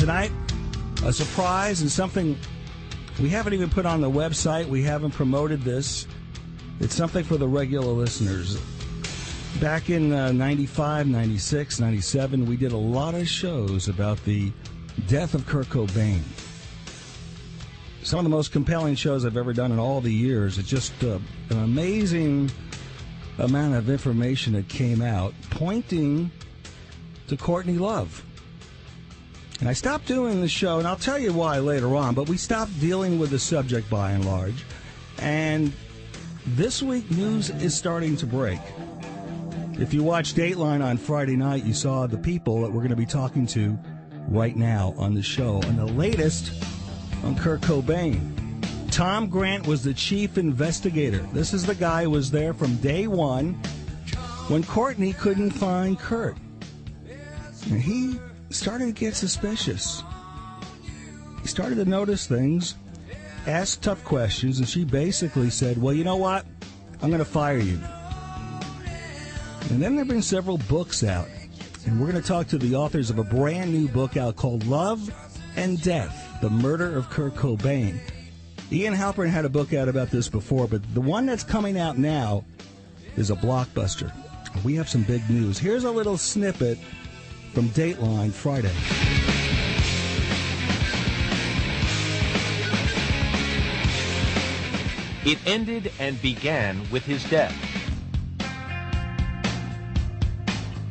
Tonight, a surprise and something we haven't even put on the website. We haven't promoted this. It's something for the regular listeners. Back in 95, 96, 97, we did a lot of shows about the death of Kurt Cobain. Some of the most compelling shows I've ever done in all the years. It's just an amazing amount of information that came out pointing to Courtney Love. And I stopped doing the show, and I'll tell you why later on, but we stopped dealing with the subject by and large. And this week, news is starting to break. If you watched Dateline on Friday night, you saw the people that we're going to be talking to right now on the show. And the latest on Kurt Cobain. Tom Grant was the chief investigator. This is the guy who was there from day one when Courtney couldn't find Kurt. And he started to get suspicious. He started to notice things, asked tough questions, and she basically said, well, you know what? I'm going to fire you. And then there have been several books out. And we're going to talk to the authors of a brand new book out called Love and Death, The Murder of Kurt Cobain. Ian Halpern had a book out about this before, but the one that's coming out now is a blockbuster. We have some big news. Here's a little snippet from Dateline Friday. It ended and began with his death.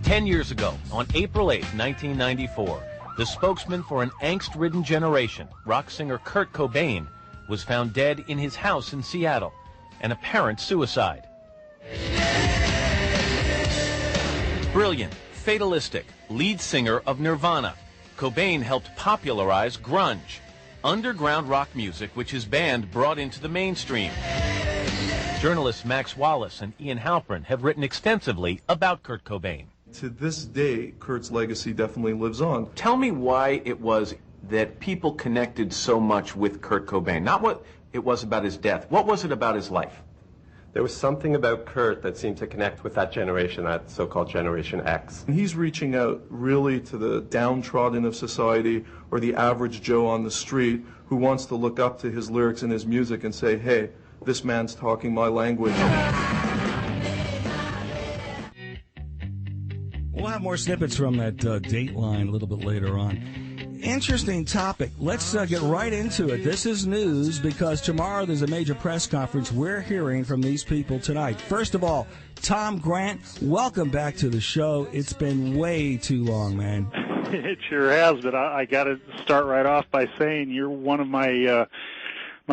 10 years ago, on April 8, 1994, the spokesman for an angst-ridden generation, rock singer Kurt Cobain, was found dead in his house in Seattle, an apparent suicide. Brilliant, fatalistic, lead singer of Nirvana, Cobain helped popularize grunge, underground rock music which his band brought into the mainstream. Journalists Max Wallace and Ian Halpern have written extensively about Kurt Cobain. To this day, Kurt's legacy definitely lives on. Tell me why it was that people connected so much with Kurt Cobain. Not what it was about his death. What was it about his life? There was something about Kurt that seemed to connect with that generation, that so-called Generation X. And he's reaching out really to the downtrodden of society or the average Joe on the street who wants to look up to his lyrics and his music and say, hey, this man's talking my language. We'll have more snippets from that Dateline a little bit later on. Interesting topic. Let's get right into it. This is news because tomorrow there's a major press conference. We're hearing from these people tonight. First of all, Tom Grant, welcome back to the show. It's been way too long, man. It sure has, but I got to start right off by saying you're one of my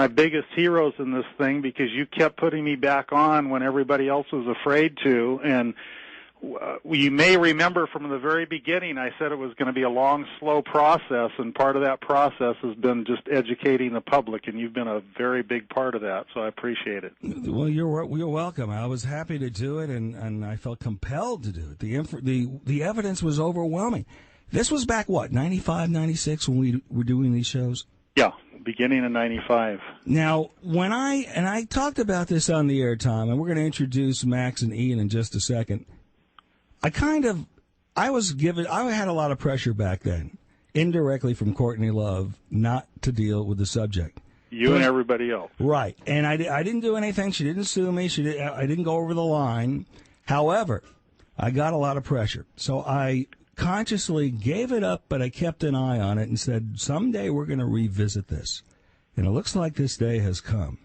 biggest heroes in this thing because you kept putting me back on when everybody else was afraid to, and you may remember from the very beginning I said it was going to be a long, slow process, and part of that process has been just educating the public, and you've been a very big part of that, so I appreciate it. Well, you're welcome. I was happy to do it, and I felt compelled to do it. The evidence was overwhelming. This was back, what, 95, 96 when we were doing these shows? Yeah, beginning of 95. Now, when I talked about this on the air, Tom, and we're going to introduce Max and Ian in just a second, I had a lot of pressure back then, indirectly from Courtney Love, not to deal with the subject. And everybody else. Right. And I didn't do anything. She didn't sue me. I didn't go over the line. However, I got a lot of pressure. So I consciously gave it up, but I kept an eye on it and said, someday we're going to revisit this. And it looks like this day has come.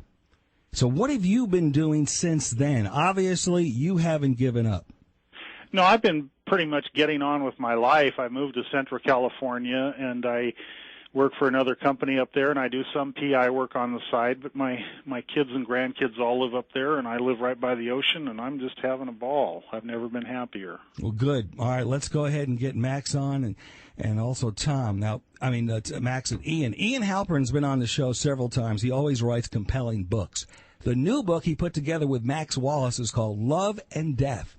So what have you been doing since then? Obviously, you haven't given up. No, I've been pretty much getting on with my life. I moved to Central California, and I work for another company up there, and I do some PI work on the side, but my kids and grandkids all live up there, and I live right by the ocean, and I'm just having a ball. I've never been happier. Well, good. All right, let's go ahead and get Max on and also Tom. Now, Max and Ian. Ian Halpern's been on the show several times. He always writes compelling books. The new book he put together with Max Wallace is called Love and Death,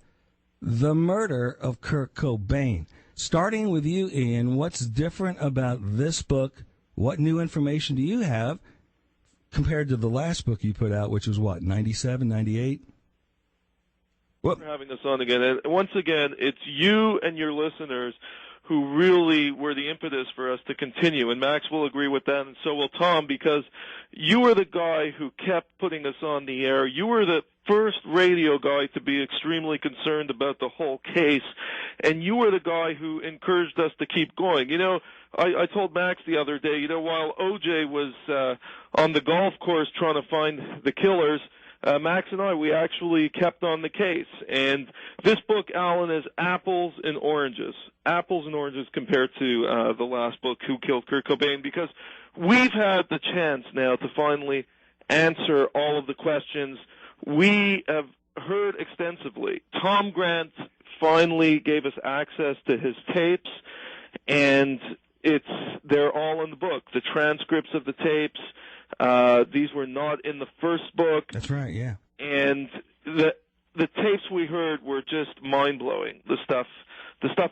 The Murder of Kurt Cobain. Starting with you, Ian, what's different about this book? What new information do you have compared to the last book you put out, which was what, 97, 98? We're having us on again. And once again, it's you and your listeners who really were the impetus for us to continue. And Max will agree with that, and so will Tom, because you were the guy who kept putting us on the air. You were the first radio guy to be extremely concerned about the whole case, and you were the guy who encouraged us to keep going. You know, I told Max the other day, you know, while OJ was on the golf course trying to find the killers, Max and I, we actually kept on the case. And this book, Allan, is apples and oranges. Apples and oranges compared to the last book, Who Killed Kurt Cobain, because we've had the chance now to finally answer all of the questions. We have heard extensively. Tom Grant finally gave us access to his tapes, and they're all in the book. The transcripts of the tapes, these were not in the first book. That's right, yeah. And the tapes we heard were just mind-blowing. The stuff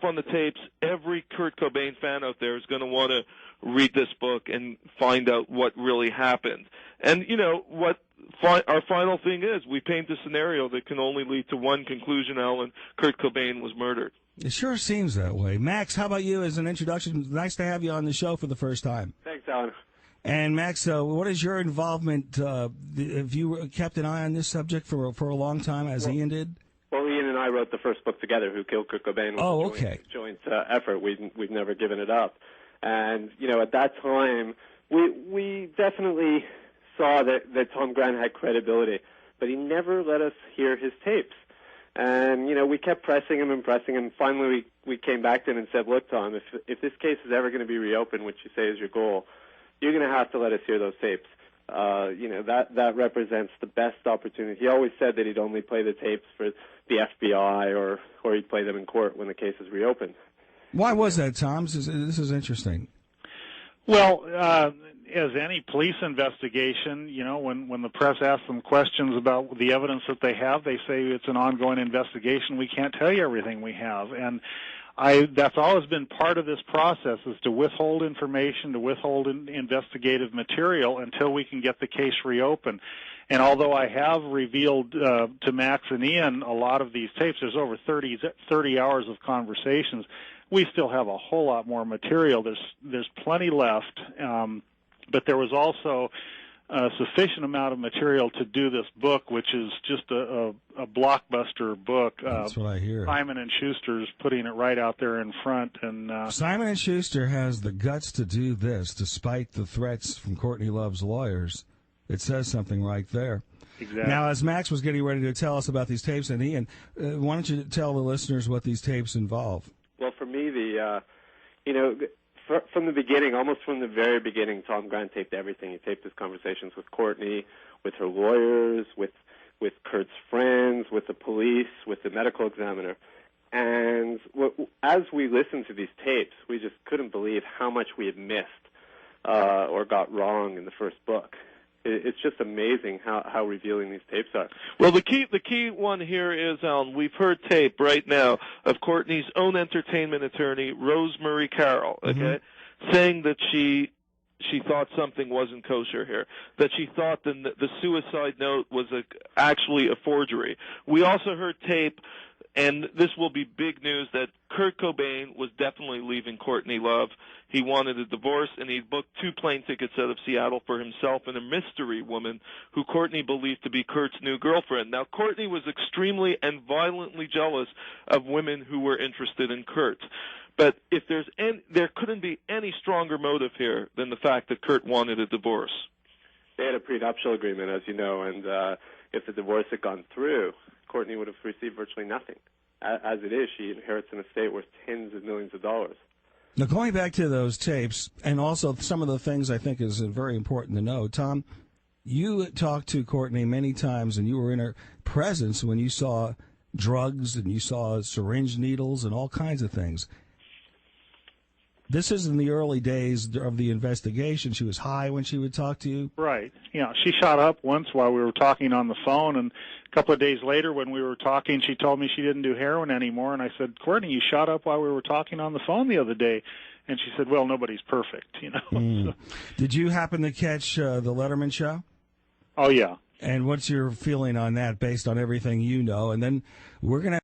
on the tapes, every Kurt Cobain fan out there is going to want to read this book and find out what really happened. And, you know, what our final thing is, we paint a scenario that can only lead to one conclusion, Allan: Kurt Cobain was murdered. It sure seems that way. Max, how about you as an introduction? Nice to have you on the show for the first time. Thanks, Allan. And Max, what is your involvement? Have you kept an eye on this subject for a long time, as Ian did? Well, Ian and I wrote the first book together, Who Killed Kurt Cobain. Was a joint effort. We've never given it up. And, you know, at that time, we definitely saw that Tom Grant had credibility, but he never let us hear his tapes. And, you know, we kept pressing him. Finally, we came back to him and said, look, Tom, if this case is ever going to be reopened, which you say is your goal, you're going to have to let us hear those tapes. You know, that represents the best opportunity. He always said that he'd only play the tapes for the FBI or he'd play them in court when the case is reopened. Why was that, Tom? This is interesting. Well, as any police investigation, you know, when the press asks them questions about the evidence that they have, they say it's an ongoing investigation. We can't tell you everything we have. And that's always been part of this process, is to withhold information, to withhold investigative material until we can get the case reopened. And although I have revealed to Max and Ian a lot of these tapes, there's over 30 hours of conversations, we still have a whole lot more material. There's plenty left, but there was also a sufficient amount of material to do this book, which is just a blockbuster book. That's what I hear. Simon & Schuster's putting it right out there in front. And Simon & Schuster has the guts to do this, despite the threats from Courtney Love's lawyers. It says something right there. Exactly. Now, as Max was getting ready to tell us about these tapes, and Ian, why don't you tell the listeners what these tapes involve? Well, for me, from the beginning, almost from the very beginning, Tom Grant taped everything. He taped his conversations with Courtney, with her lawyers, with Kurt's friends, with the police, with the medical examiner. And as we listened to these tapes, we just couldn't believe how much we had missed or got wrong in the first book. It's just amazing how revealing these tapes are. Well, the key one here is, Allan, we've heard tape right now of Courtney's own entertainment attorney, Rosemary Carroll, okay, saying that she thought something wasn't kosher here, that she thought the suicide note was actually a forgery. We also heard tape, and this will be big news, that Kurt Cobain was definitely leaving Courtney Love. He wanted a divorce, and he booked 2 plane tickets out of Seattle for himself and a mystery woman who Courtney believed to be Kurt's new girlfriend. Now, Courtney was extremely and violently jealous of women who were interested in Kurt. But if there couldn't be any stronger motive here than the fact that Kurt wanted a divorce. They had a prenuptial agreement, as you know, and if the divorce had gone through, Courtney would have received virtually nothing. As it is, she inherits an estate worth tens of millions of dollars. Now, going back to those tapes, and also some of the things I think is very important to know, Tom, you talked to Courtney many times, and you were in her presence when you saw drugs and you saw syringe needles and all kinds of things. This is in the early days of the investigation. She was high when she would talk to you? Right. Yeah, she shot up once while we were talking on the phone, and a couple of days later when we were talking, she told me she didn't do heroin anymore, and I said, Courtney, you shot up while we were talking on the phone the other day. And she said, well, nobody's perfect, you know. So. Did you happen to catch the Letterman show? Oh, yeah. And what's your feeling on that based on everything you know? And then we're going to